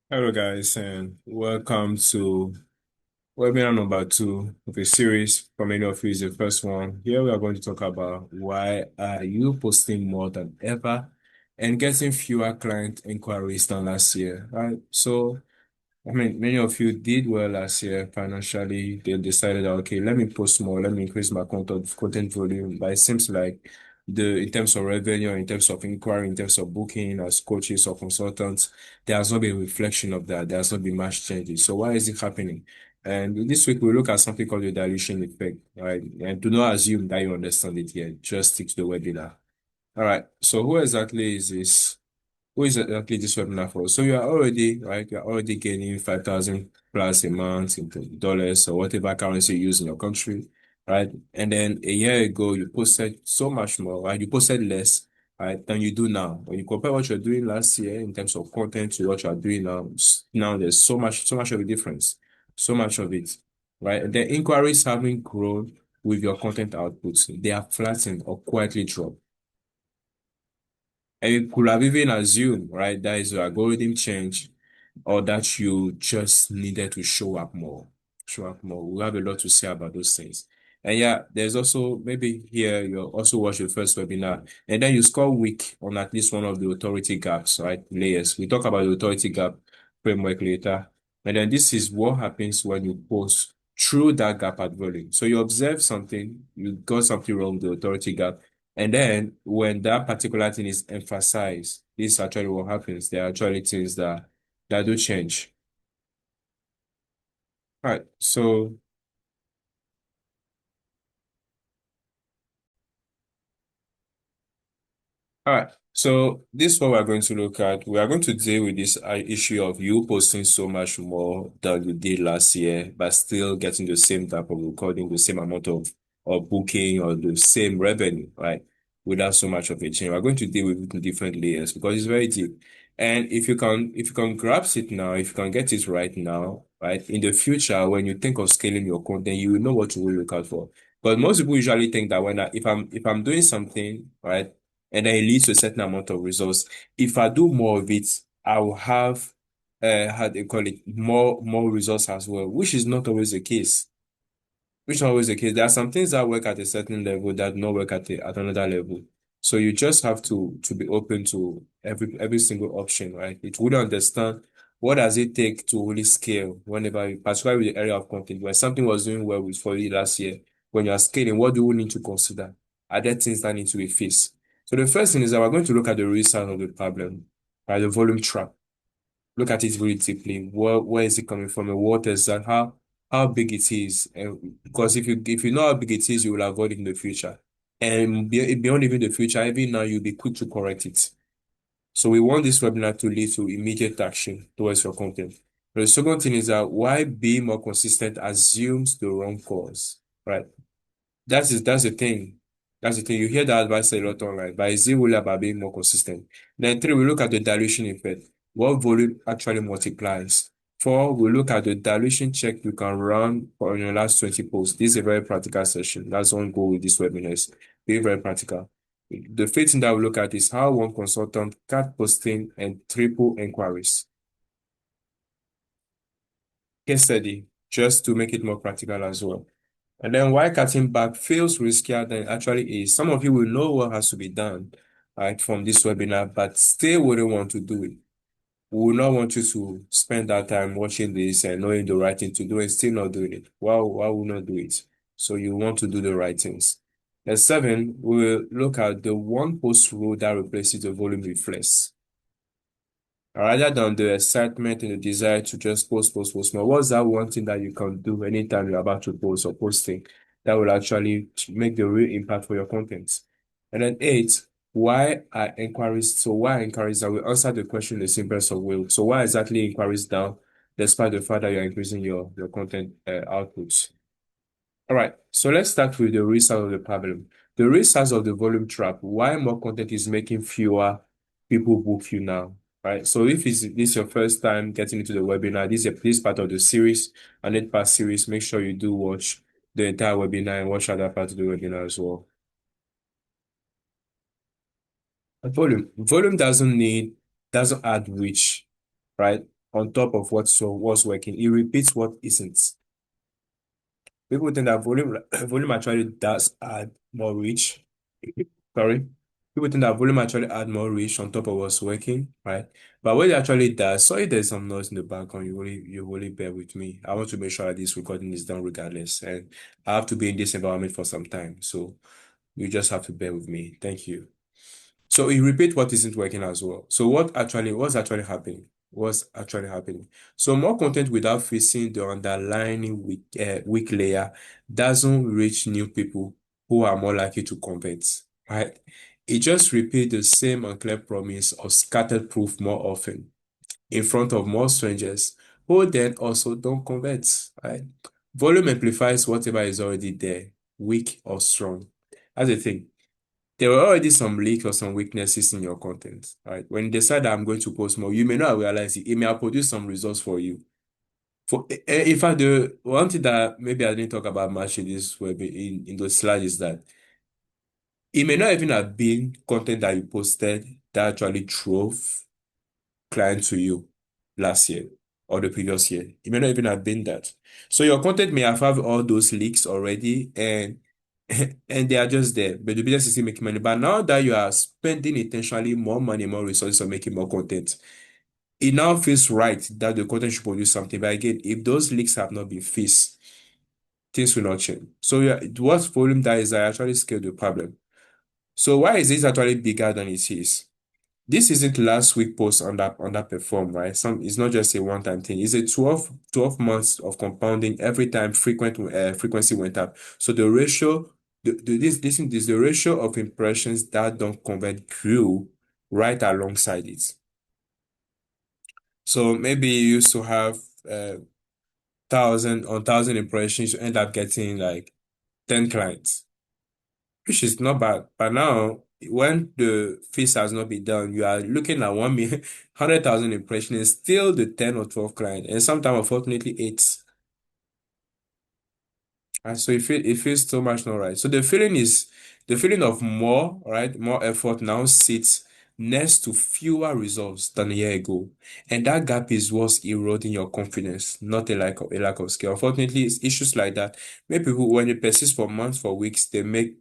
Hello, guys, and welcome to webinar number two of a series. For many of you, is the first one. Here we are going to talk about why are you posting more than ever and getting fewer client inquiries than last year, right? So many of you did well last year financially. They decided, okay, let me post more, let me increase my content volume. But it seems like in terms of revenue, in terms of inquiry, in terms of booking as coaches or consultants, there has not been a reflection of that. There has not been much changes. So why is it happening? And this week we look at something called the dilution effect, right? And do not assume that you understand it yet. Just stick to the webinar. All right. So who exactly is this? Who is exactly this webinar for? So you are already, right? You are already gaining 5,000 plus a month in dollars or whatever currency you use in your country, right? And then a year ago, you posted so much more, right? You posted less, right, than you do now. When you compare what you're doing last year in terms of content to what you're doing now, now there's so much of a difference, so much of it, right? The inquiries haven't grown with your content outputs. They are flattened or quietly dropped. And you could have even assumed, right, that is your algorithm change or that you just needed to show up more. Show up more. We have a lot to say about those things. And yeah, there's also maybe here you also watch the first webinar and then you score weak on at least one of the authority gaps, right? Layers. We talk about the authority gap framework later. And then this is what happens when you post through that gap at volume. So you observe something, you got something wrong with the authority gap. And then when that particular thing is emphasized, this is actually what happens. There are actually things that do change. Right. So, all right. So this is what we're going to look at. We are going to deal with this issue of you posting so much more than you did last year, but still getting the same type of recording, the same amount of booking or the same revenue, right? Without so much of a change. We're going to deal with it in different layers because it's very deep. And if you can grasp it now, if you can get it right now, right, in the future, when you think of scaling your content, you will know what to really look out for. But most people usually think that if I'm doing something, right, and then it leads to a certain amount of results. If I do more of it, I will have how they call it more results as well, which is not always the case. Which is not always the case. There are some things that work at a certain level that do not work at another level. So you just have to be open to every single option, right? It would understand what does it take to really scale whenever, particularly with the area of content, when something was doing well with for you last year, when you are scaling, what do we need to consider? Are there things that need to be fixed? So the first thing is that we're going to look at the real side of the problem, right? The volume trap. Look at it really deeply. Where is it coming from? And what is that? How big it is? And because if you know how big it is, you will avoid it in the future. And beyond even the future, even now you'll be quick to correct it. So we want this webinar to lead to immediate action towards your content. The second thing is that why being more consistent assumes the wrong cause, right? That's the thing. That's the thing. You hear that advice a lot online, but it's really about being more consistent. Then three, we look at the dilution effect. What volume actually multiplies. Four, we look at the dilution check you can run for your last 20 posts. This is a very practical session. That's one goal with this webinar is being very practical. The fifth thing that we look at is how one consultant cut posting and triple inquiries. Case study, just to make it more practical as well. And then why cutting back feels riskier than it actually is. Some of you will know what has to be done, right, from this webinar, but still wouldn't want to do it. We will not want you to spend that time watching this and knowing the right thing to do and still not doing it. Why will not do it? So you want to do the right things. And seven, we'll look at the one post rule that replaces the volume reflex rather than the excitement and the desire to just post more. What's that one thing that you can do anytime you're about to post or posting that will actually make the real impact for your content? And then eight, why are inquiries? So why are inquiries down? We answer the question in the simplest of way. So why exactly inquiries down, despite the fact that you're increasing your content outputs? All right, so let's start with the real size of the problem. The real size of the volume trap, why more content is making fewer people book you now, right? So if this is your first time getting into the webinar, this part of the series, and that part series, make sure you do watch the entire webinar and watch other parts of the webinar as well. Volume. Volume doesn't add reach, right? on top of what's working. It repeats what isn't. People think that volume volume actually does add more reach. Sorry. People think that volume actually add more reach on top of what's working, right? But what it actually does, sorry there's some noise in the background, you really bear with me. I want to make sure that this recording is done regardless. And I have to be in this environment for some time. So you just have to bear with me. Thank you. So it repeat what isn't working as well. So what's actually happening? What's actually happening? So more content without facing the underlying weak layer doesn't reach new people who are more likely to convert, right? It just repeats the same unclear promise of scattered proof more often in front of more strangers who then also don't convert, right? Volume amplifies whatever is already there, weak or strong. That's the thing. There were already some leaks or some weaknesses in your content, right? When you decide that I'm going to post more, you may not realize it. It may have produced some results for you. In fact, the one thing that maybe I didn't talk about much in this web in those slides is that it may not even have been content that you posted that actually drove clients to you last year or the previous year. It may not even have been that. So your content may have all those leaks already and and they are just there, but the business is still making money. But now that you are spending intentionally more money, more resources on making more content, it now feels right that the content should produce something. But again, if those leaks have not been fixed, things will not change. So yeah, what's volume that is I actually scale the problem. So why is this actually bigger than it is? This isn't last week post underperform, right? It's not just a one-time thing. It's a 12 months of compounding every time frequency went up. So the ratio, this is the ratio of impressions that don't convert grew right alongside it. So maybe you used to have thousand impressions, you end up getting like 10 clients, which is not bad. But now, when the fees has not been done, you are looking at 1 million, 100,000 impressions, and still the 10 or 12 clients, and sometimes, unfortunately, eight. And so it feels so much not right. So the feeling of more, right? More effort now sits next to fewer results than a year ago. And that gap is what's eroding your confidence, not a lack of skill. Unfortunately, it's issues like that. Maybe people, when they persist for months, for weeks, they make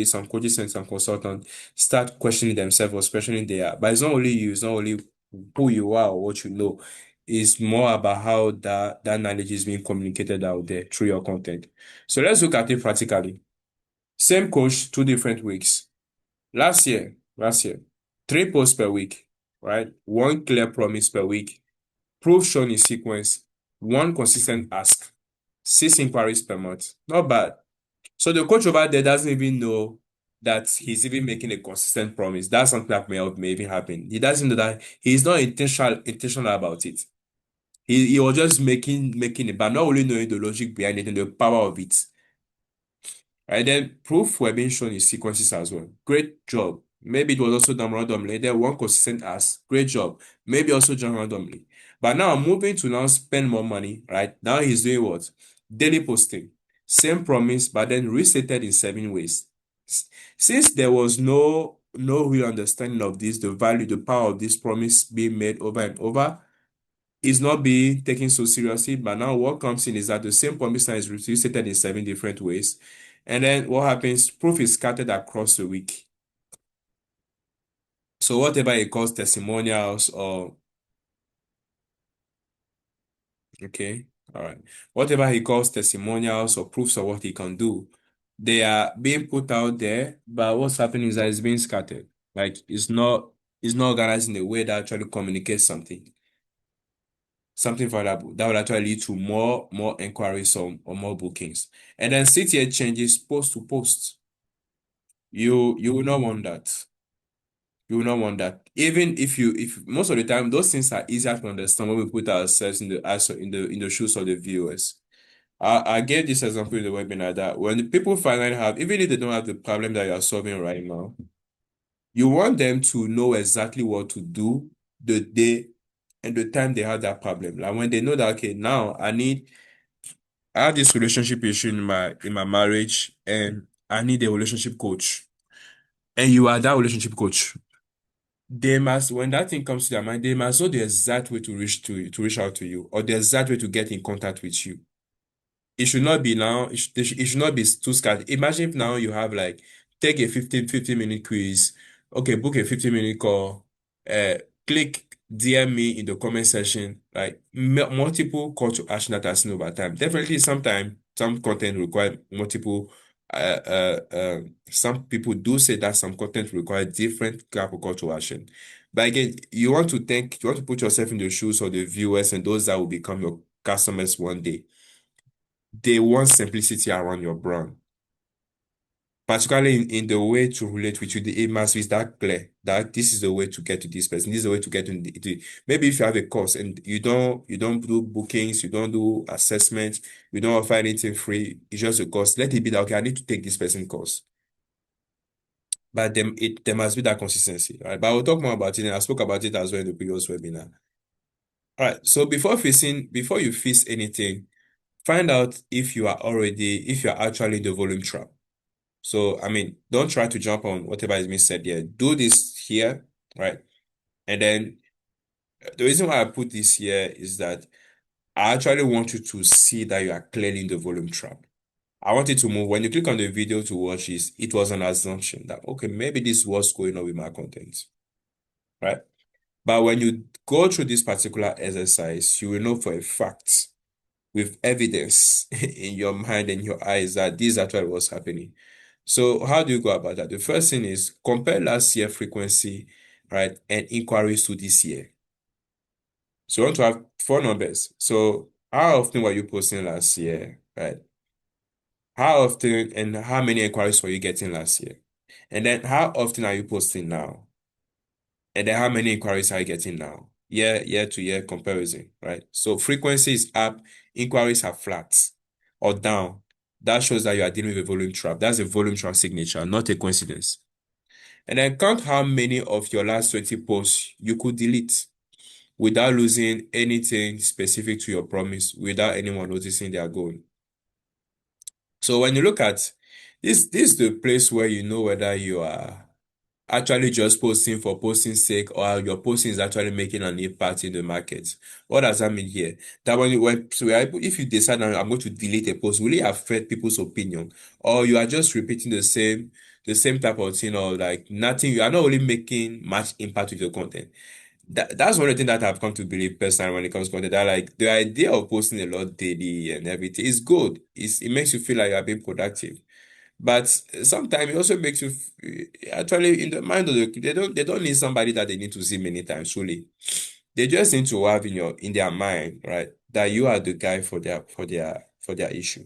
some coaches and some consultants start questioning themselves or questioning their, but it's not only you, it's not only who you are or what you know. It's more about how that knowledge is being communicated out there through your content. So let's look at it practically. Same coach, 2 different weeks. Last year, 3 posts per week, right? One clear promise per week, proof shown in sequence, one consistent ask, 6 inquiries per month. Not bad. So the coach over there doesn't even know that he's even making a consistent promise. That's something that may even happen. He doesn't know that he's not intentional about it. He was just making it, but not only knowing the logic behind it and the power of it. And then proof were being shown in sequences as well. Great job. Maybe it was also done randomly. Then one consistent ask. Great job. Maybe also done randomly. But now moving to now spend more money, right? Now he's doing what? Daily posting. Same promise, but then restated in 7 ways. Since there was no real understanding of this, the value, the power of this promise being made over and over, is not being taken so seriously. But now what comes in is that the same promise is restated in 7 different ways. And then what happens? Proof is scattered across the week. So whatever it calls testimonials or okay, all right. Whatever he calls testimonials or proofs of what he can do, they are being put out there, but what's happening is that it's being scattered. Like it's not organized in a way that actually communicates something valuable that will actually lead to more inquiries or more bookings. And then CTA changes post to post. You will not want that. You will not want that. Even if most of the time those things are easier to understand when we put ourselves in the shoes of the viewers. I gave this example in the webinar that when the people finally have, even if they don't have the problem that you are solving right now, you want them to know exactly what to do the day and the time they have that problem. Like when they know that okay, now I have this relationship issue in my marriage and I need a relationship coach. And you are that relationship coach. they must, when that thing comes to their mind, they must know the exact way to reach out to you, or the exact way to get in contact with you. It should not be now, it should not be too scarce. Imagine if now you have like, take a 15-minute quiz, okay, book a 15-minute call, uh, click DM me in the comment section, like multiple call to action that I've seen over time. Definitely sometimes some content require multiple, some people do say that some content require different type of call to action. But again, you want to put yourself in the shoes of the viewers and those that will become your customers one day. They want simplicity around your brand, particularly in the way to relate with you. It must be that clear that this is the way to get to this person. This is the way to get maybe if you have a course and you don't do bookings, you don't do assessments, you don't offer anything free. It's just a course. Let it be that okay, I need to take this person course. But there must be that consistency, right? But I will talk more about it, and I spoke about it as well in the previous webinar. All right. So before you fix anything, find out if you are actually in the volume trap. So, I mean, don't try to jump on whatever is being said here. Do this here, right? And then the reason why I put this here is that I actually want you to see that you are clearly in the volume trap. I want you to move. When you click on the video to watch this, it was an assumption that, okay, maybe this is what's going on with my content, right? But when you go through this particular exercise, you will know for a fact with evidence in your mind and your eyes that this is actually what's happening. So how do you go about that? The first thing is compare last year frequency, right, and inquiries to this year. So you want to have four numbers. So how often were you posting last year, right? How often and how many inquiries were you getting last year? And then how often are you posting now? And then how many inquiries are you getting now? Year to year comparison, right? So frequency is up, inquiries are flat or down. That shows that you are dealing with a volume trap. That's a volume trap signature, not a coincidence. And then count how many of your last 20 posts you could delete without losing anything specific to your promise, without anyone noticing they are going. So when you look at this is the place where you know whether you are actually just posting for posting's sake or your posting is actually making an impact in the market. What does that mean here? That so if you decide that I'm going to delete a post, will it affect people's opinion? Or you are just repeating the same type of thing, or like nothing, you are not really making much impact with your content. That's one of the things that I've come to believe personally when it comes to content. That like the idea of posting a lot daily and everything is good. It makes you feel like you're being productive. But sometimes it also makes you actually in the mind of they don't need somebody that they need to see many times, truly. They just need to have in their mind, right, that you are the guy for their issue.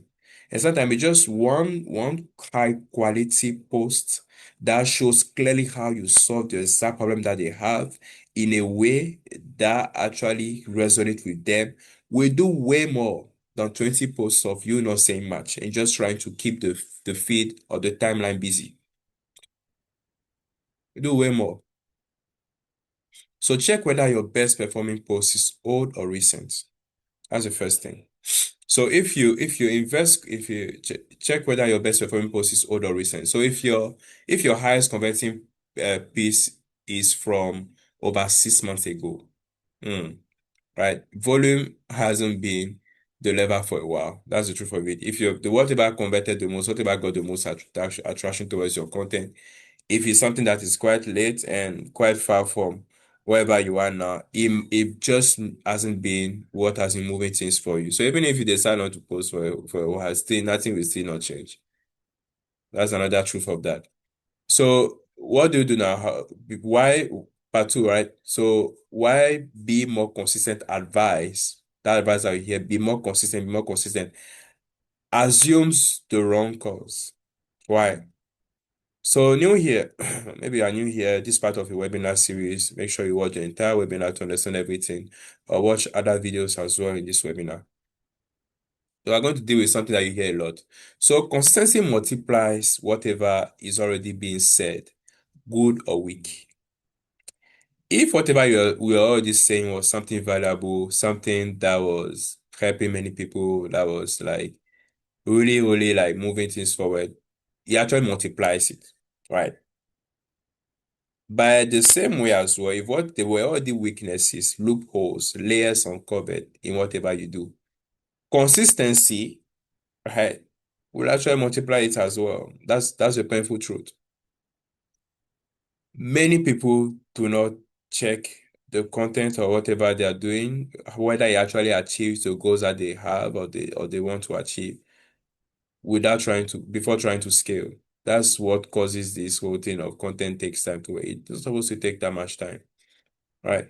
And sometimes it's just one high quality post that shows clearly how you solve the exact problem that they have in a way that actually resonates with them. We do way more than 20 posts of you not saying much and just trying to keep the feed or the timeline busy. We do way more. So check whether your best performing post is old or recent. That's the first thing. So if you check whether your best performing post is old or recent. So if your highest converting piece is from over 6 months ago, mm, right? Volume hasn't been the level for a while. That's the truth of it. If the whatever converted the most, whatever got the most attraction towards your content, if it's something that is quite late and quite far from wherever you are now, it just hasn't been what has been moving things for you. So even if you decide not to post for a while, still nothing will still not change. That's another truth of that. So what do you do now? Why part two, right? So why be more consistent advice? That advice that you hear, be more consistent, assumes the wrong cause. Why? So new here, maybe you're new here, this part of the webinar series, make sure you watch the entire webinar to understand everything, or watch other videos as well in this webinar. So we're going to deal with something that you hear a lot. So consistency multiplies whatever is already being said, good or weak. If whatever we are already saying was something valuable, something that was helping many people, that was like really, really like moving things forward, it actually multiplies it, right? By the same way as well, if what there were already weaknesses, loopholes, layers uncovered in whatever you do, consistency, right, will actually multiply it as well. That's a painful truth. Many people do not check the content or whatever they are doing, whether it actually achieves the goals that they have or they want to achieve without trying to before trying to scale. That's what causes this whole thing of content takes time to wait. It's not supposed to take that much time, right?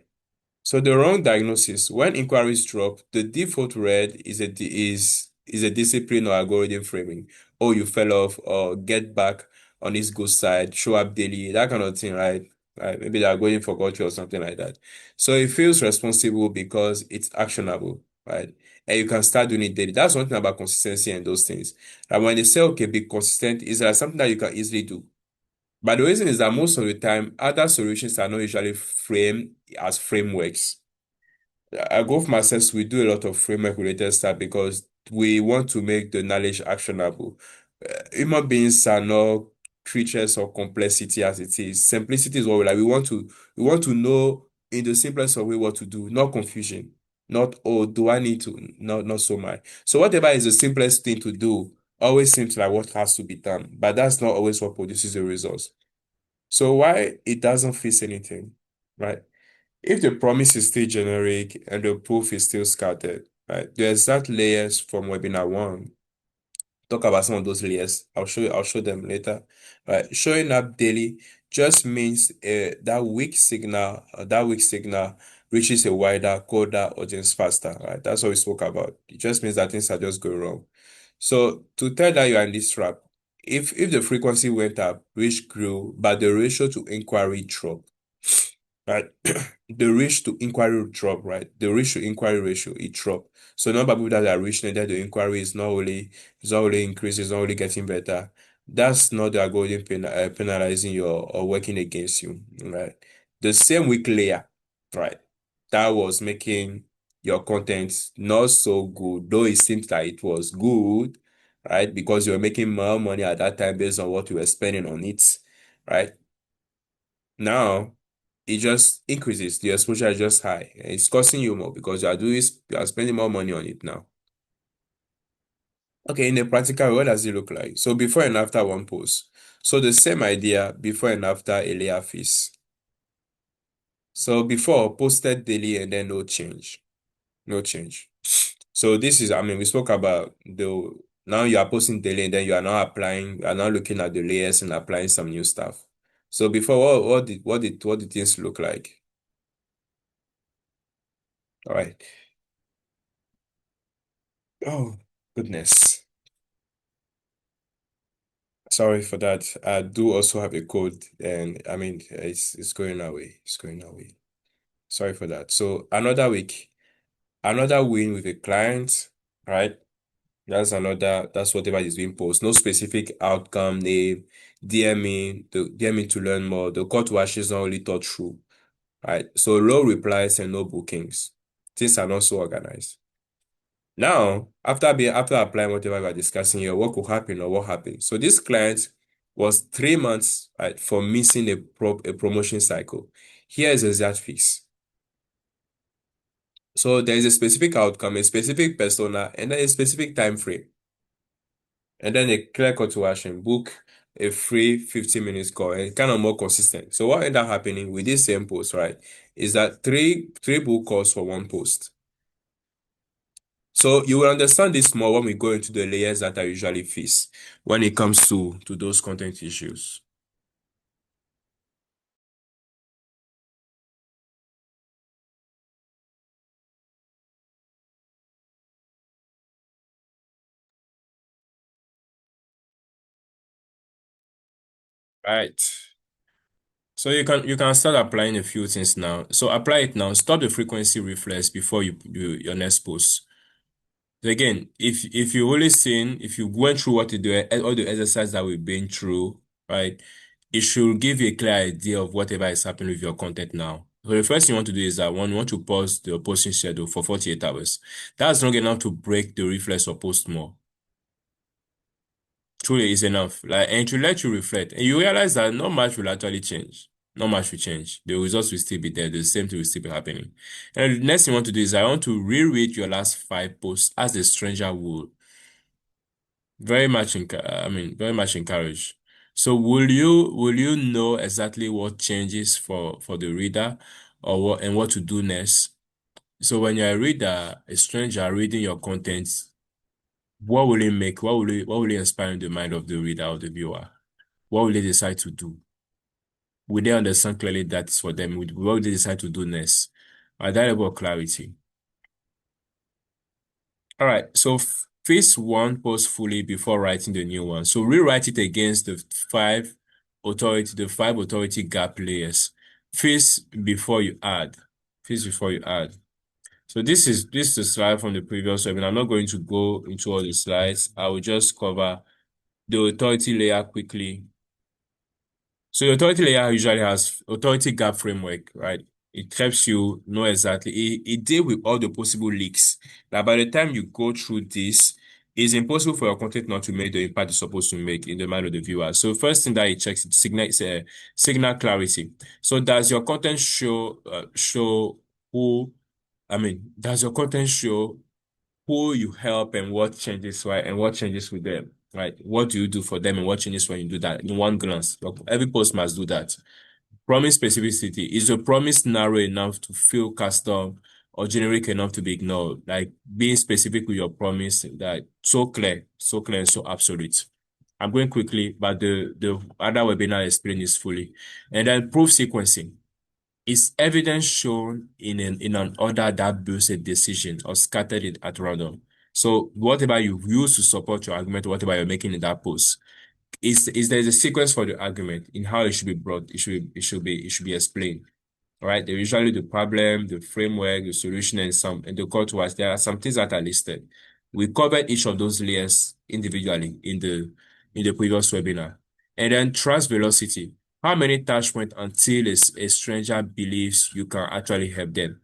So the wrong diagnosis, when inquiries drop, the default read is a discipline or algorithm framing. Oh, you fell off, or get back on this good side, show up daily, that kind of thing, right? Right? Maybe the algorithm forgot you or something like that. So it feels responsible because it's actionable, right? And you can start doing it daily. That's one thing about consistency and those things. And when they say, okay, be consistent, is that something that you can easily do. But the reason is that most of the time, other solutions are not usually framed as frameworks. I go for myself, we do a lot of framework related stuff because we want to make the knowledge actionable. Human beings are not creatures of complexity as it is. Simplicity is what we like. We want to know in the simplest of way what to do, not confusion. Not, oh, do I need to? Not so much. So whatever is the simplest thing to do always seems like what has to be done, but that's not always what produces the results. So why it doesn't fix anything, right? If the promise is still generic and the proof is still scattered, right? The exact layers from webinar one, talk about some of those layers. I'll show them later. Right? Showing up daily just means that weak signal reaches a wider, colder audience faster, right? That's what we spoke about. It just means that things are just going wrong. So to tell that you are in this trap, if the frequency went up, reach grew, but the ratio to inquiry dropped, right? The reach to inquiry drop, right? The reach to inquiry ratio, it drop. So number of people that are reaching that the inquiry is not only increasing, it's not only getting better. That's not the algorithm penalizing you or working against you, right? The same weak layer, right? That was making your content not so good, though it seems like it was good, right? Because you were making more money at that time based on what you were spending on it, right? Now it just increases. The exposure is just high. And it's costing you more because you are spending more money on it now. Okay, in a practical, what does it look like? So before and after one post. So the same idea before and after a layer phase. So before posted daily and then no change. No change. So this is, I mean, we spoke about the now you are posting daily and then you are now looking at the layers and applying some new stuff. So before what did things look like? All right. Oh, goodness. Sorry for that. I do also have a code, and I mean it's going away. It's going away. Sorry for that. So another week, another win with a client, right? That's whatever is being posted. No specific outcome name, DM me to learn more. The call to action is not only thought through, right? So low replies and no bookings. Things are not so organized. Now, after applying whatever we are discussing here, what could happen or what happened? So this client was 3 months, right, for missing a promotion cycle. Here is the exact fix. So there is a specific outcome, a specific persona, and then a specific time frame, and then a clear call to action. Book a free 15 minutes call and kind of more consistent. So what ended up happening with this same post, right, is that three book calls for one post. So you will understand this more when we go into the layers that I usually face when it comes to those content issues. Right. So you can start applying a few things now. So apply it now. Stop the frequency reflex before you do your next post. So again, if you really seen, if you went through what you do, all the exercise that we've been through, right, it should give you a clear idea of whatever is happening with your content now. So the first thing you want to do is that one, you want to pause the posting schedule for 48 hours. That's long enough to break the reflex or post more. Truly is enough. Like, and to let you reflect, and you realize that not much will actually change. Not much will change. The results will still be there. The same thing will still be happening. And the next thing I want to do is I want to reread your last five posts as a stranger would. Very much encouraged. So will you know exactly what changes for the reader or what to do next? So when you're a reader, a stranger reading your content, what will it make? What will it inspire in the mind of the reader or the viewer? What will they decide to do? Will they understand clearly that's for them? What will they decide to do next? That level of clarity. All right. So fix one post fully before writing the new one. So rewrite it against the five authority gap layers. Fix before you add. Fix before you add. So this is a slide from the previous webinar. I'm not going to go into all the slides. I will just cover the authority layer quickly. So the authority layer usually has authority gap framework, right? It helps you know exactly. It deals with all the possible leaks. That by the time you go through this, it's impossible for your content not to make the impact it's supposed to make in the mind of the viewer. So first thing that it checks is signal clarity. So who, does your content show who you help and what changes, right? And what changes with them, right? What do you do for them and what changes when you do that in one glance? Every post must do that. Promise specificity. Is your promise narrow enough to feel custom or generic enough to be ignored? Like being specific with your promise that so clear and so absolute. I'm going quickly, but the other webinar explain this fully. And then proof sequencing. Is evidence shown in an order that builds a decision or scattered it at random? So whatever you use to support your argument, whatever you're making in that post, is there's a sequence for the argument in how it should be brought, it should be explained. All right. There usually the problem, the framework, the solution, and the call to action. There are some things that are listed. We covered each of those layers individually in the previous webinar. And then trust velocity. How many touch points until a stranger believes you can actually help them?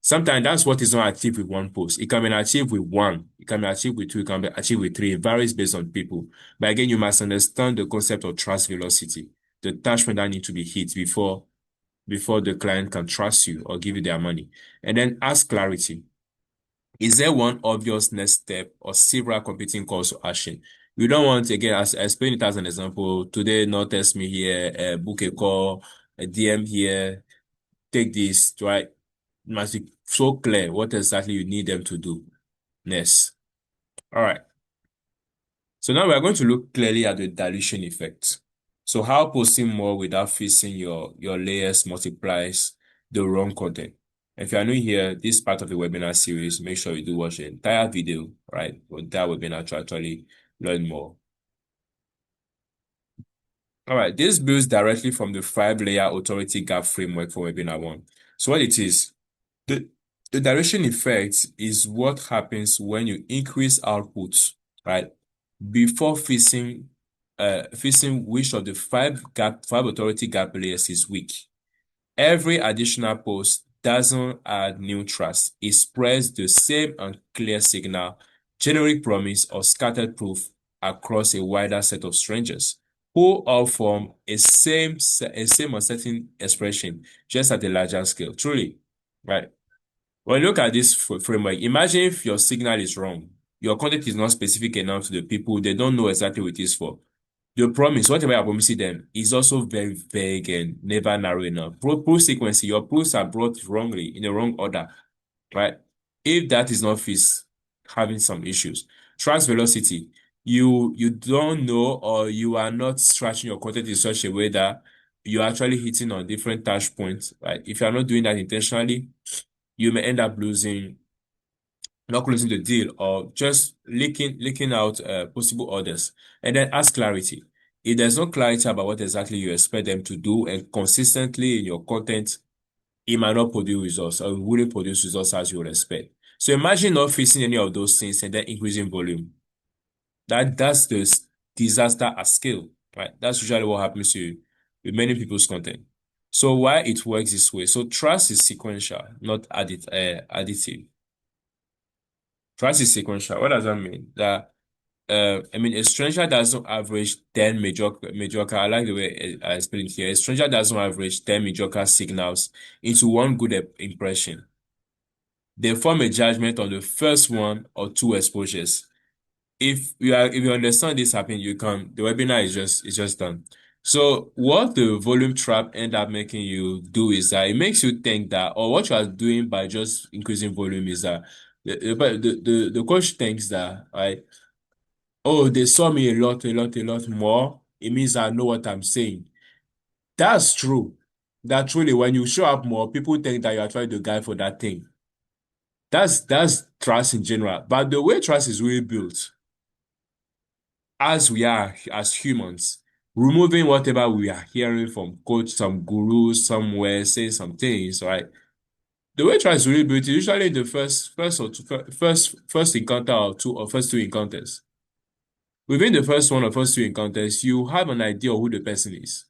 Sometimes that's what is not achieved with one post. It can be achieved with one, it can be achieved with two, it can be achieved with three. It varies based on people. But again, you must understand the concept of trust velocity, the touch point that need to be hit before the client can trust you or give you their money. And then ask clarity. Is there one obvious next step or several competing calls to action? We don't want, again, as I explain it as an example, today, not test me here, book a call, a DM here, take this, right? It must be so clear what exactly you need them to do next. All right. So now we are going to look clearly at the dilution effect. So how posting more without fixing your layers multiplies the wrong content. If you are new here, this part of the webinar series, make sure you do watch the entire video, right? For that webinar to actually learn more. All right, this builds directly from the five-layer authority gap framework for webinar one. So what it is, the, the dilution effect is what happens when you increase output, right? Before fixing which of the five authority gap layers is weak. Every additional post doesn't add new trust. It spreads the same unclear signal, generic promise, or scattered proof across a wider set of strangers who all form a same uncertain expression, just at a larger scale. Truly, right? When you look at this framework, imagine if your signal is wrong. Your content is not specific enough to the people. They don't know exactly what it is for. Your promise, whatever you're promising them, is also very vague and never narrow enough. Proof sequencing, your proofs are brought wrongly, in the wrong order, right? If that is not fixed, having some issues. Trust velocity, you don't know or you are not stretching your content in such a way that you're actually hitting on different touch points, right? If you're not doing that intentionally, you may end up not closing the deal or just leaking out possible orders. And then ask clarity. If there's no clarity about what exactly you expect them to do and consistently in your content, it might not produce results or it wouldn't produce results as you would expect. So imagine not facing any of those things and then increasing volume. That's the disaster at scale, right? That's usually what happens to with many people's content. So why it works this way? So trust is sequential, not additive. Trust is sequential. What does that mean? That I mean, a stranger doesn't average 10 mediocre. I like the way I explained it here. A stranger doesn't average 10 mediocre signals into one good impression. They form a judgment on the first one or two exposures. If you understand this happening, you can the webinar is just done. So what the volume trap end up making you do is that it makes you think that, or what you are doing by just increasing volume is that the coach thinks that, right? Oh, they saw me a lot more. It means I know what I'm saying. That's true. That truly, when you show up more, people think that you are trying to guide for that thing. That's trust in general. But the way trust is really built, as we are as humans, removing whatever we are hearing from coach, some gurus somewhere saying some things, right? The way trust is really built is usually in the first encounter or two or first two encounters. Within the first one or first two encounters, you have an idea of who the person is.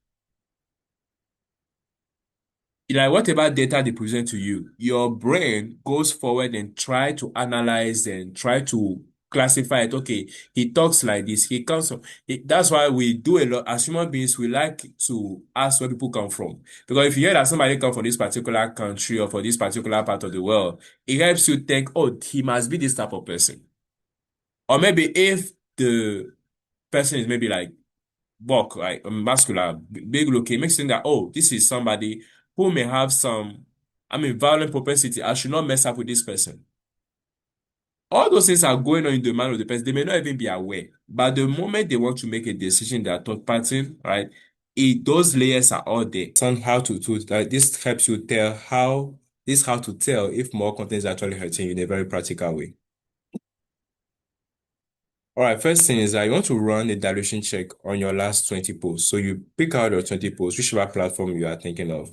Like whatever data they present to you, your brain goes forward and try to analyze and try to classify it. Okay, he talks like this. He comes from. That's why we do a lot as human beings. We like to ask where people come from, because if you hear that somebody come from this particular country or for this particular part of the world, it helps you think, oh, he must be this type of person. Or maybe if the person is maybe like bulk, like muscular, big looking, makes you think that, oh, this is somebody who may have some, I mean, violent propensity. I should not mess up with this person. All those things are going on in the mind of the person. They may not even be aware. But the moment they want to make a decision, they are third party, right? Those layers are all there. On how to like this helps you tell how this how to tell if more content is actually hurting you in a very practical way. All right, first thing is that you want to run a dilution check on your last 20 posts. So you pick out your 20 posts, whichever platform you are thinking of,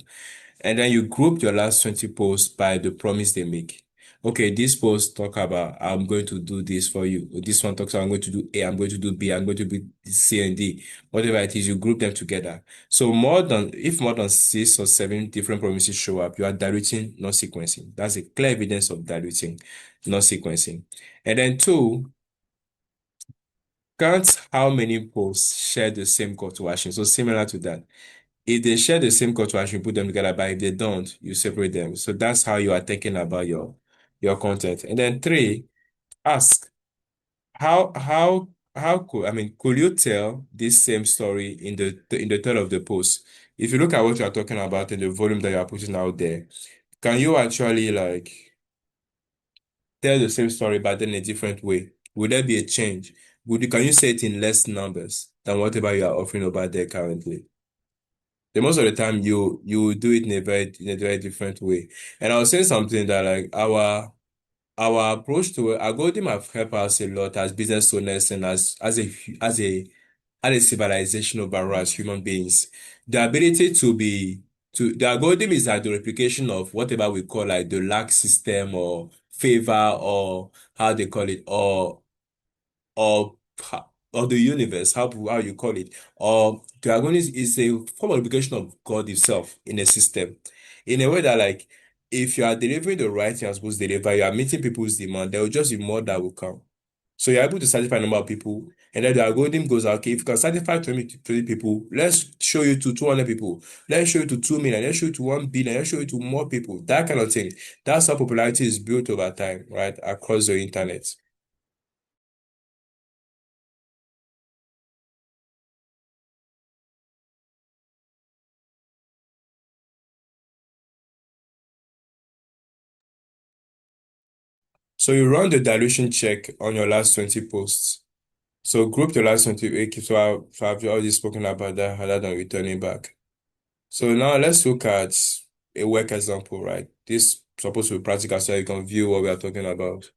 and then you group your last 20 posts by the promise they make. Okay, this post talk about I'm going to do this for you. This one talks about I'm going to do A, I'm going to do B, I'm going to do C and D. Whatever it is, you group them together. So more than 6 or 7 different promises show up, you are diluting, not sequencing. That's a clear evidence of diluting, not sequencing. And then two, count how many posts share the same call to action. So similar to that. If they share the same call to action, put them together, but if they don't, you separate them. So that's how you are thinking about your content. And then three, ask how could I mean could you tell this same story in the third of the post? If you look at what you are talking about and the volume that you are putting out there, can you actually like tell the same story but in a different way? Would there be a change? Can you say it in less numbers than whatever you are offering over there currently? The most of the time you do it in a very different way. And I was saying something that like our approach to algorithm have helped us a lot as business owners and as a as a civilization overall as human beings. The ability to be to the algorithm is like the replication of whatever we call like the lack system or favor or how they call it or or the universe, how you call it, or the agonist is a form of replication of God Himself in a system, in a way that like if you are delivering the right thing you're supposed to deliver, you are meeting people's demand, there will just be more that will come. So you're able to satisfy a number of people, and then the algorithm goes, okay, if you can satisfy 20 people, let's show you to 200 people, let's show you to 2 million, let's show you to 1 billion, let's show you to more people, that kind of thing. That's how popularity is built over time, right, across the internet. So you run the dilution check on your last 20 posts. So group the last 20. So I've already spoken about that rather than returning back. So now let's look at a work example, right? This is supposed to be practical so you can view what we are talking about.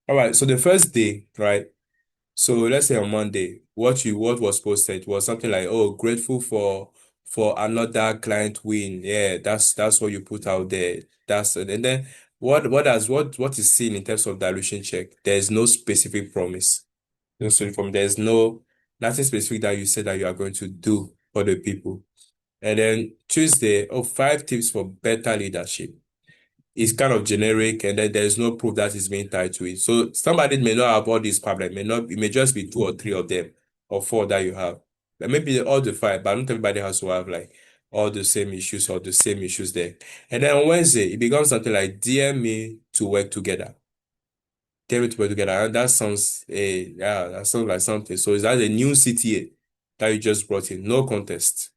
All right, so the first day, right? So let's say on Monday, what was posted was something like, oh, grateful for another client win. Yeah, that's what you put out there. That's it. And then what is seen in terms of dilution check? There's no specific promise. There's no nothing specific that you said that you are going to do for the people. And then Tuesday, oh, 5 tips for better leadership. It's kind of generic, and then there's no proof that is being tied to it. So somebody may not have all these problems. It may just be two or three of them or four that you have. Like maybe all the five, but not everybody has to have like all the same issues or the same issues there. And then on Wednesday, it becomes something like dear me to work together. Dear me to work together. And that sounds yeah, that sounds like something. So is that a new CTA that you just brought in? No contest.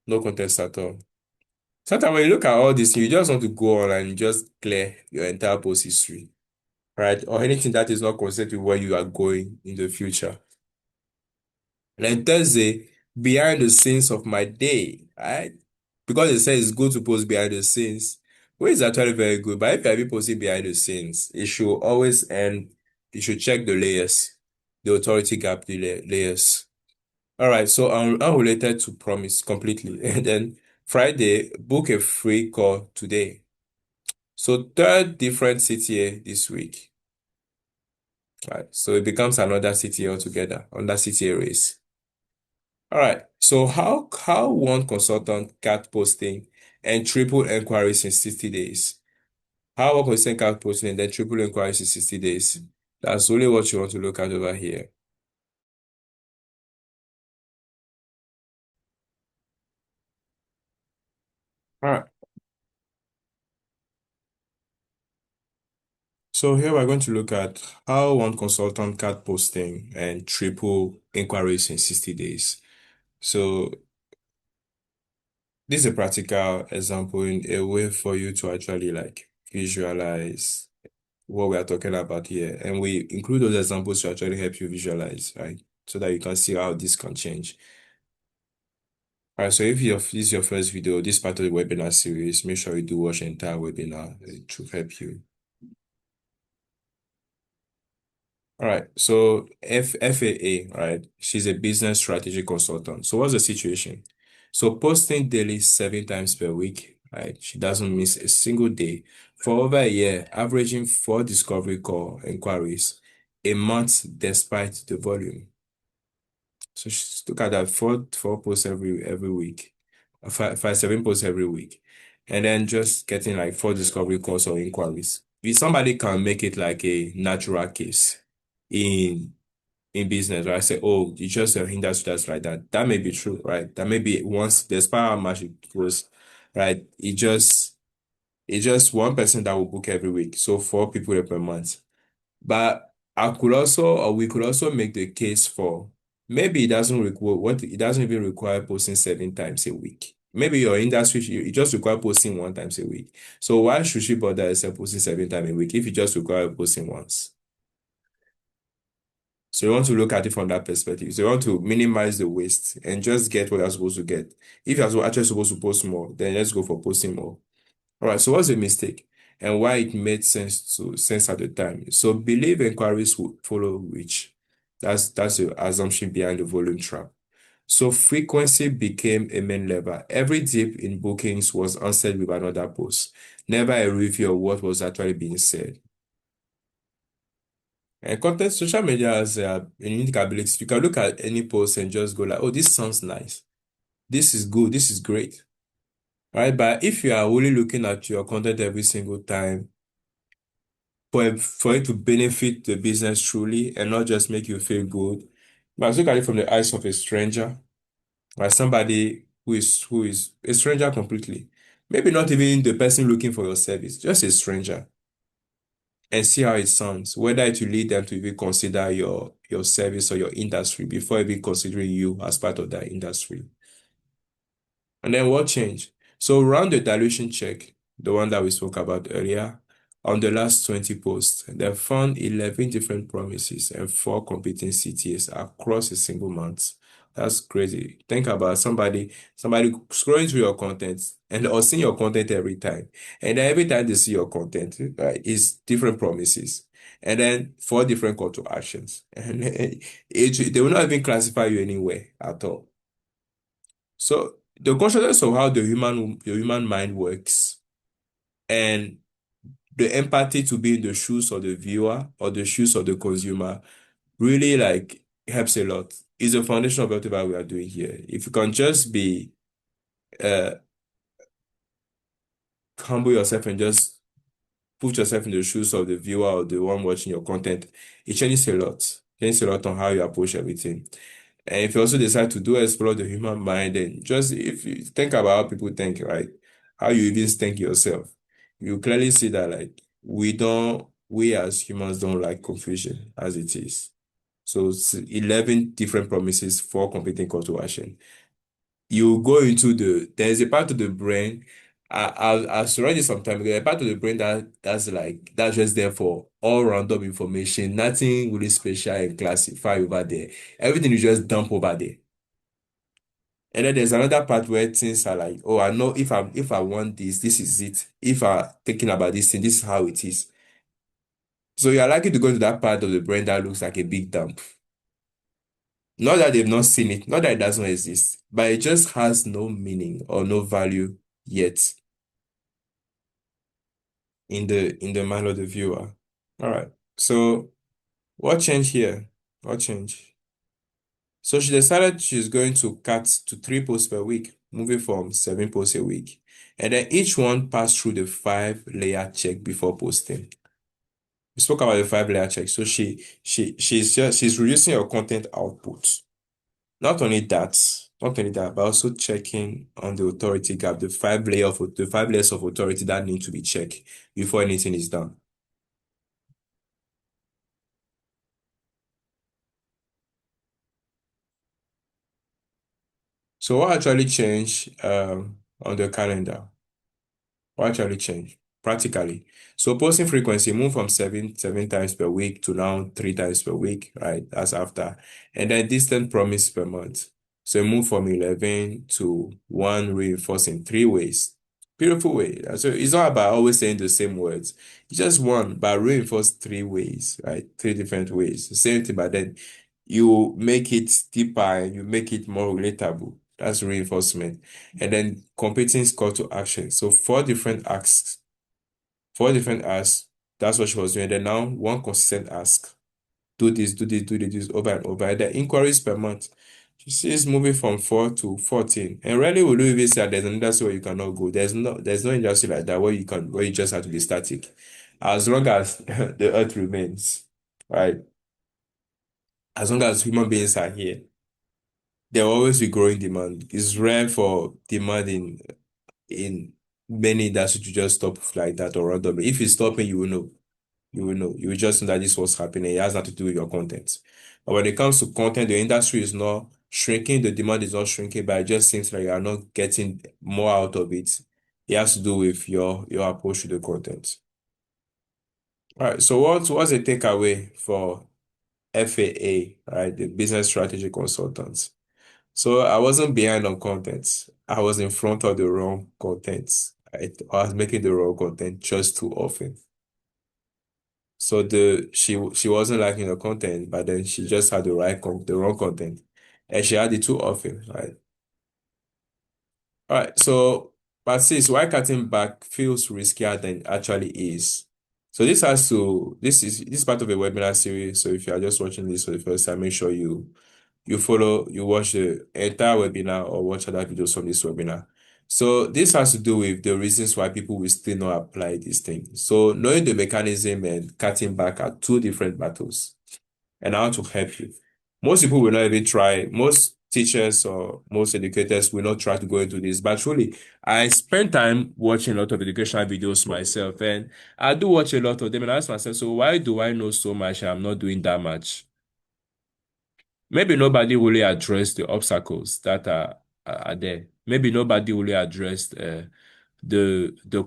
No contest at all. Sometimes when you look at all this, you just want to go on and just clear your entire post history, right? Or anything that is not consistent with where you are going in the future. And then Thursday, behind the scenes of my day, right? Because it says it's good to post behind the scenes, which is actually very good. But if you have been posting behind the scenes, it should always end, you should check the layers, the authority gap, the layers. All right, so unrelated to promise completely. And then Friday, book a free call today. So third different CTA this week. Right. So it becomes another CTA altogether, another CTA race. All right. So how one consultant cat posting and triple inquiries in 60 days? How one consultant cat posting and then triple inquiries in 60 days? That's only what you want to look at over here. All right. So here we're going to look at how one consultant cat posting and triple inquiries in 60 days. So this is a practical example in a way for you to actually like visualize what we are talking about here. And we include those examples to actually help you visualize, right? So that you can see how this can change. All right, so if this is your first video, this part of the webinar series, make sure you do watch the entire webinar. It should help you. All right, so FAA, right? She's a business strategy consultant. So what's the situation? So posting daily 7 times per week, right? She doesn't miss a single day for over a year, averaging 4 discovery call inquiries a month despite the volume. So look at that, four posts every week, five, 7 posts every week, and then just getting like 4 discovery calls or inquiries. If somebody can make it like a natural case in business, right? I say, oh, it's just a industry that's like that. That may be true, right? That may be once despite how much it goes, right? It's just one person that will book every week, so 4 people per month. But I could also, or we could also make the case for maybe it doesn't require what it doesn't even require posting 7 times a week. Maybe your industry, it just require posting 1 times a week. So why should she bother herself posting 7 times a week if it just require posting once? So you want to look at it from that perspective. So you want to minimize the waste and just get what you're supposed to get. If you're actually supposed to post more, then let's go for posting more. All right, so what's the mistake and why it made sense at the time? So believe inquiries will follow which. That's the assumption behind the volume trap. So frequency became a main lever. Every dip in bookings was answered with another post, never a review of what was actually being said. And content social media has a unique ability. You can look at any post and just go like, oh, this sounds nice. This is good. This is great. Right? But if you are only looking at your content every single time, for it to benefit the business truly and not just make you feel good. But look at it from the eyes of a stranger, like somebody who is a stranger completely. Maybe not even the person looking for your service, just a stranger, and see how it sounds, whether it will lead them to even consider your service or your industry before even considering you as part of that industry. And then what changed? So run the dilution check, the one that we spoke about earlier, on the last 20 posts. They found 11 different promises and 4 competing CTAs across a single month. That's crazy. Think about somebody scrolling through your content and or seeing your content every time. And then every time they see your content, right, is different promises. And then 4 different call to actions. And they will not even classify you anywhere at all. So the consciousness of how the human mind works and the empathy to be in the shoes of the viewer or the shoes of the consumer really like helps a lot. Is the foundation of whatever we are doing here. If you can just be uh humble yourself and just put yourself in the shoes of the viewer or the one watching your content, it changes a lot. It changes a lot on how you approach everything. And if you also decide to do explore the human mind, then just if you think about how people think, right? How you even think yourself, you clearly see that like we as humans don't like confusion as it is. So it's 11 different promises for completing call to action. You go into there's a part of the brain, I've read it sometime ago, a part of the brain that's just there for all random information, nothing really special and classified over there. Everything is just dump over there. And then there's another part where things are like, oh, I know if I want this, this is it. If I'm thinking about this thing, this is how it is. So you're likely to go into that part of the brain that looks like a big dump. Not that they've not seen it, not that it doesn't exist, but it just has no meaning or no value yet in the mind of the viewer. All right. So what changed here? What changed? So she decided she's going to cut to 3 posts per week, moving from 7 posts a week. And then each one passed through the 5 layer check before posting. We spoke about the 5 layer check. So she's reducing your content output. Not only that, but also checking on the authority gap, the 5 layers of authority that need to be checked before anything is done. So what actually changed on the calendar? What actually changed practically? So posting frequency moved from seven times per week to now 3 times per week, right? That's after. And then distant promise per month. So it moved from 11 to one, reinforcing 3 ways. Beautiful way. So it's not about always saying the same words. It's just one, but reinforce 3 ways, right? 3 different ways. The same thing, but then you make it deeper and you make it more relatable. That's reinforcement. And then competing call to action. So four different asks. That's what she was doing. Then now one consistent ask. Do this, do this, do this, do this over and over. And the inquiries per month. She's moving from 4 to 14. And rarely will you even say that there's an industry where you cannot go. There's no industry like that where you just have to be static. As long as the earth remains, right? As long as human beings are here, there will always be growing demand. It's rare for demand in many industries to just stop like that or randomly. If it's stopping, you will know. You will know. You will just know that this was happening. It has nothing to do with your content. But when it comes to content, the industry is not shrinking, the demand is not shrinking, but it just seems like you are not getting more out of it. It has to do with your approach to the content. All right. So what's the takeaway for FAA, right? The business strategy consultants. So I wasn't behind on content. I was in front of the wrong content. I was making the wrong content just too often. So she wasn't liking the content, but then she just had the wrong content, and she had it too often, right? All right. So, but sis, why cutting back feels riskier than it actually is. So this is part of a webinar series. So if you are just watching this for the first time, make sure you watch the entire webinar or watch other videos from this webinar. So this has to do with the reasons why people will still not apply these things. So knowing the mechanism and cutting back are two different battles and how to help you. Most people will not even try, most teachers or most educators will not try to go into this. But truly, I spend time watching a lot of educational videos myself and I do watch a lot of them and I ask myself, so why do I know so much and I'm not doing that much? Maybe nobody really addressed the obstacles that are there. Maybe nobody really addressed the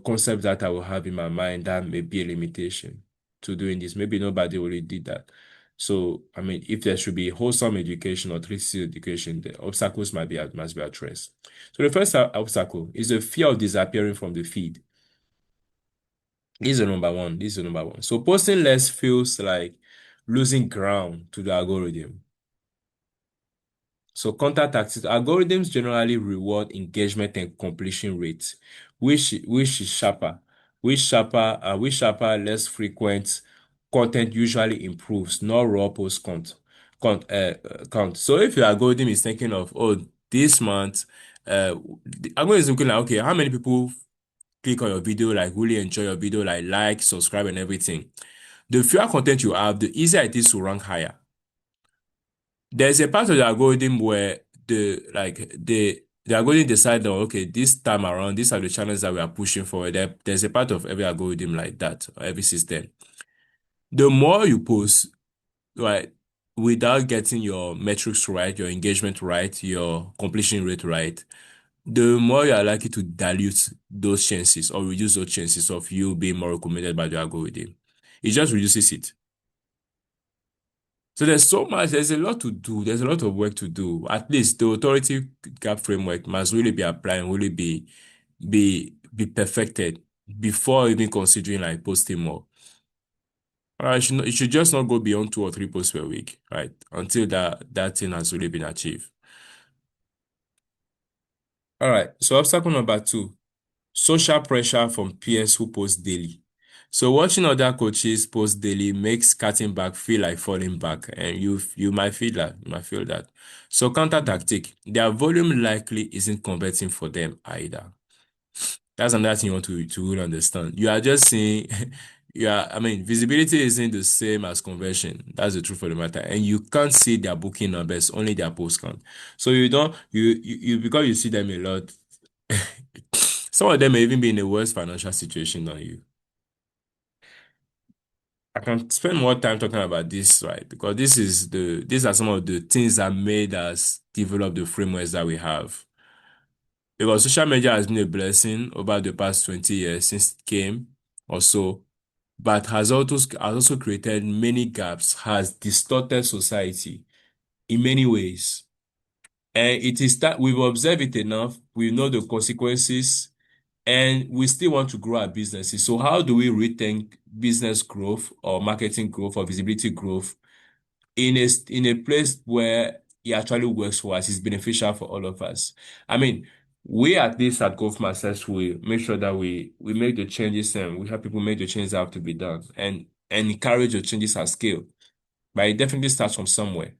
concept that I will have in my mind that may be a limitation to doing this. Maybe nobody really did that. So, I mean, if there should be wholesome education or 360 education, the obstacles must be addressed. So the first obstacle is the fear of disappearing from the feed. This is the number one. This is the number one. So posting less feels like losing ground to the algorithm. So contact tactics, algorithms generally reward engagement and completion rates, which is sharper, which sharper, less frequent content usually improves, not raw post count. So if your algorithm is thinking of, oh, this month, the algorithm is looking like, okay, how many people click on your video, like really enjoy your video, like, subscribe, and everything. The fewer content you have, the easier it is to rank higher. There's a part of the algorithm where the algorithm decide that okay, this time around, these are the channels that we are pushing for. There's a part of every algorithm like that, or every system. The more you post, right, without getting your metrics right, your engagement right, your completion rate right, the more you are likely to dilute those chances or reduce those chances of you being more recommended by the algorithm. It just reduces it. So there's a lot to do. There's a lot of work to do. At least the authority gap framework must really be applied and really be perfected before even considering like posting more. It should just not go beyond 2 or 3 posts per week, right? Until that thing has really been achieved. All right. So obstacle number two, social pressure from peers who post daily. So watching other coaches post daily makes cutting back feel like falling back, and you might feel that. You might feel that. So counter tactic, their volume likely isn't converting for them either. That's another thing you want to really understand. You are just seeing, I mean, visibility isn't the same as conversion. That's the truth of the matter. And you can't see their booking numbers, only their post count. So you don't, because you see them a lot, some of them may even be in a worse financial situation than you. I can spend more time talking about this, right? Because these are some of the things that made us develop the frameworks that we have. Because social media has been a blessing over the past 20 years since it came or so, but has also created many gaps, has distorted society in many ways. And it is that we've observed it enough, we know the consequences, and we still want to grow our businesses. So how do we rethink business growth or marketing growth or visibility growth in a place where it actually works for us, is beneficial for all of us? I mean, we at least at Growth Masters we make sure that we make the changes and we help people make the changes that have to be done and encourage the changes at scale. But it definitely starts from somewhere.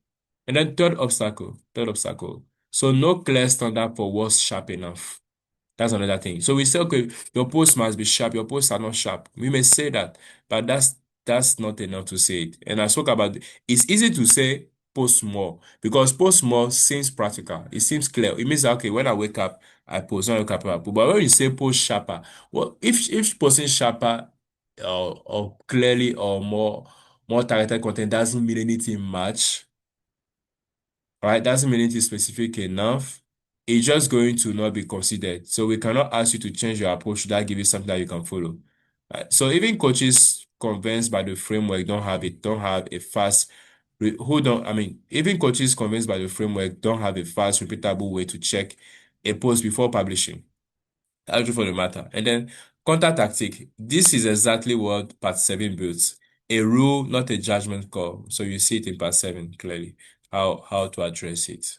And then third obstacle. So no clear standard for what's sharp enough. That's another thing. So we say, okay, your post must be sharp. Your posts are not sharp. We may say that, but that's not enough to say it. And I spoke about it's easy to say post more because post more seems practical. It seems clear. It means that, okay, when I wake up, I post. When I wake up, I post. But when you say post sharper, well, if posting sharper or clearly or more targeted content doesn't mean anything much, right? Doesn't mean it is specific enough. It's just going to not be considered. So we cannot ask you to change your approach that give you something that you can follow. Right? So even coaches convinced by the framework don't have a fast who don't I mean even coaches convinced by the framework don't have a fast repeatable way to check a post before publishing. That's true for the matter. And then counter tactic. This is exactly what part 7 builds. A rule, not a judgment call. So you see it in part 7 clearly, how to address it.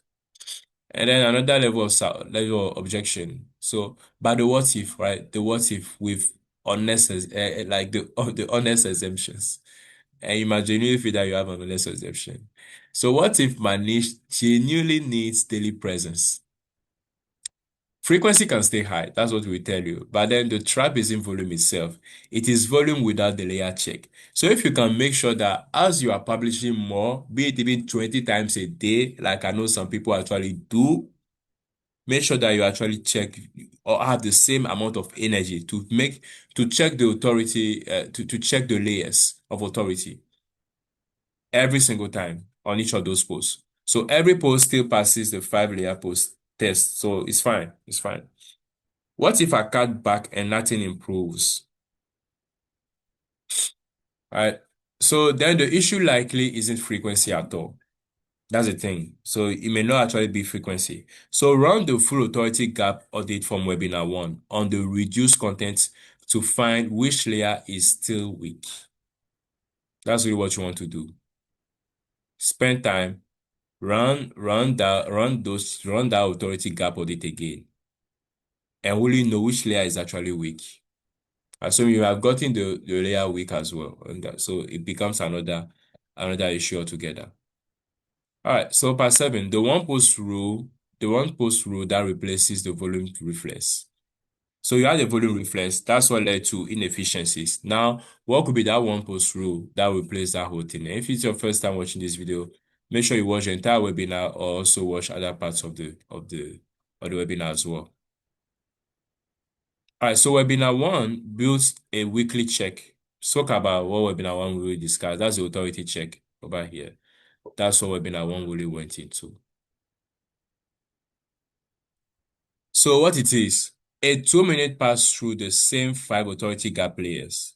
And then another level of objection. So, but the what if, right? The what if with honest, like the honest exemptions. And imagine if that you have an honest exemption. So what if my niche genuinely needs daily presence? Frequency can stay high, that's what we tell you. But then the trap is in volume itself. It is volume without the layer check. So if you can make sure that as you are publishing more, be it even 20 times a day, like I know some people actually do, make sure that you actually check or have the same amount of energy to check the authority, to check the layers of authority every single time on each of those posts. So every post still passes the 5 layer post test. So it's fine. It's fine. What if I cut back and nothing improves? Right? So then the issue likely isn't frequency at all. That's the thing. So it may not actually be frequency. So run the full authority gap audit from webinar 1 on the reduced content to find which layer is still weak. That's really what you want to do. Spend time, run that authority gap audit again, and really know which layer is actually weak. Assume you have gotten the layer weak as well, and so it becomes another issue altogether. All right, so part 7, the one post rule that replaces the volume reflex. So you had a volume reflex. That's what led to inefficiencies. Now, what could be that one post rule that will replace that whole thing? And if it's your first time watching this video, make sure you watch the entire webinar or also watch other parts of the webinar as well. All right, so webinar one builds a weekly check. Spoke about what webinar one we will discuss. That's the authority check over here. That's what webinar one really went into. So what it is, a 2-minute pass through the same 5 authority gap layers.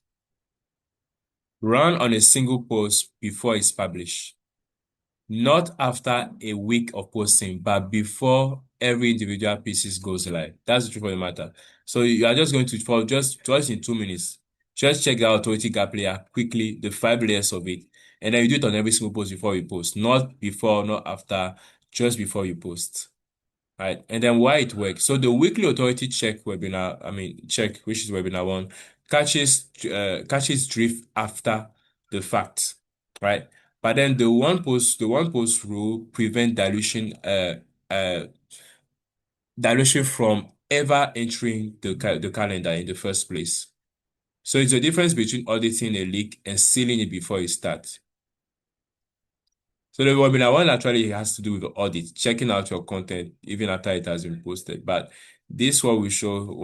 Run on a single post before it's published. Not after a week of posting, but before every individual pieces goes live. That's the truth of the matter. So you are just going to, for just in 2 minutes, just check the authority gap layer quickly, the 5 layers of it, and then you do it on every single post before you post. Not before, not after, just before you post. Right. And then why it works. So the weekly authority check webinar, check, which is webinar one, catches drift after the fact. Right. But then the one post rule prevent dilution from ever entering the calendar in the first place. So it's a difference between auditing a leak and sealing it before you start. So the webinar one actually has to do with the audit, checking out your content even after it has been posted. But this what we show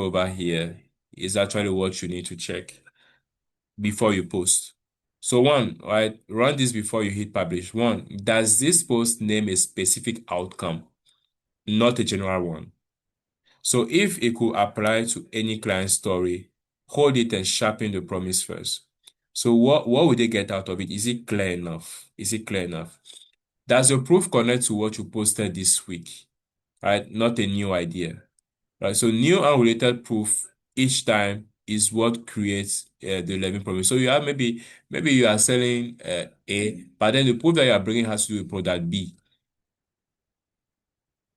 over here is actually what you need to check before you post. So one, right, run this before you hit publish. One, does this post name a specific outcome, not a general one? So if it could apply to any client story, hold it and sharpen the promise first. So what would they get out of it? Is it clear enough? Is it clear enough? Does your proof connect to what you posted this week? Right? Not a new idea. Right? So new unrelated proof each time is what creates the 11 promise. So you have maybe you are selling A, but then the proof that you are bringing has to do with product B.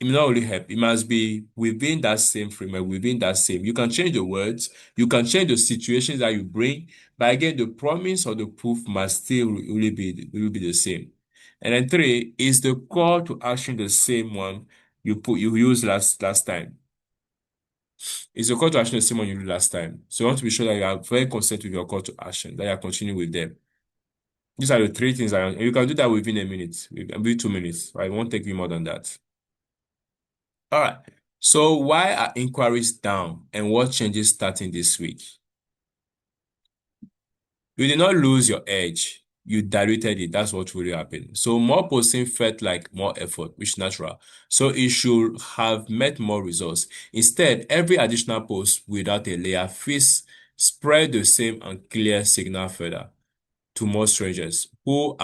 It may not really help. It must be within that same framework, within that same. You can change the words, you can change the situations that you bring, but again, the promise or the proof must still really be the same. And then three is the call to action the same one you used last time. Is the call to action the same one you used last time? So you want to be sure that you are very consistent with your call to action, that you are continuing with them. These are the three things and you can do that within a minute, maybe 2 minutes. Right? It won't take you more than that. All right. So why are inquiries down and what changes starting this week? You did not lose your edge. You diluted it. That's what really happened. So more posting felt like more effort, which is natural. So it should have met more results. Instead, every additional post without a layer feels spread the same and clear signal further to more strangers who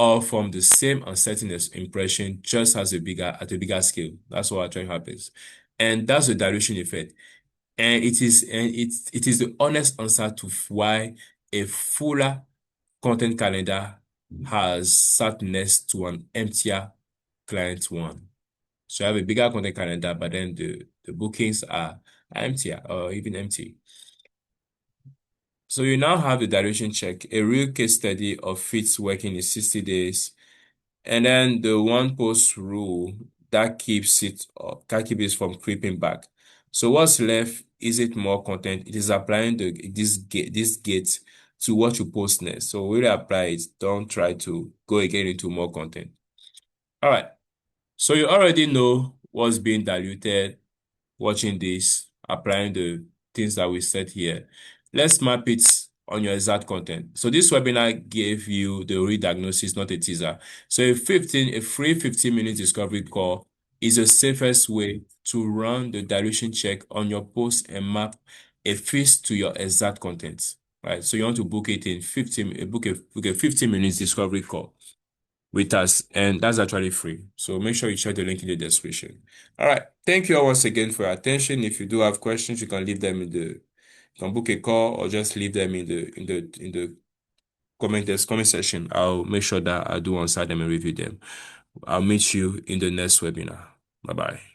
all from the same uncertain impression just as at a bigger scale. That's what actually happens. And that's the dilution effect. And it is the honest answer to why a fuller content calendar has sat next to an emptier client one. So you have a bigger content calendar, but then the bookings are emptier or even empty. So you now have the dilution check, a real case study of fits working in 60 days. And then the one post rule that keeps it from creeping back. So what's left? Is it more content? It is applying this gate to what you post next. So really apply it. Don't try to go again into more content. All right. So you already know what's being diluted watching this, applying the things that we said here. Let's map it on your exact content. So this webinar gave you the real diagnosis, not a teaser. So a free 15-minute discovery call is the safest way to run the dilution check on your post and map a fix to your exact content. Right. So you want to book it in 15, book a 15 minutes discovery call with us, and that's actually free. So make sure you check the link in the description. All right. Thank you all once again for your attention. If you do have questions, you can leave them you can book a call or just leave them in the comment section. I'll make sure that I do answer them and review them. I'll meet you in the next webinar. Bye bye.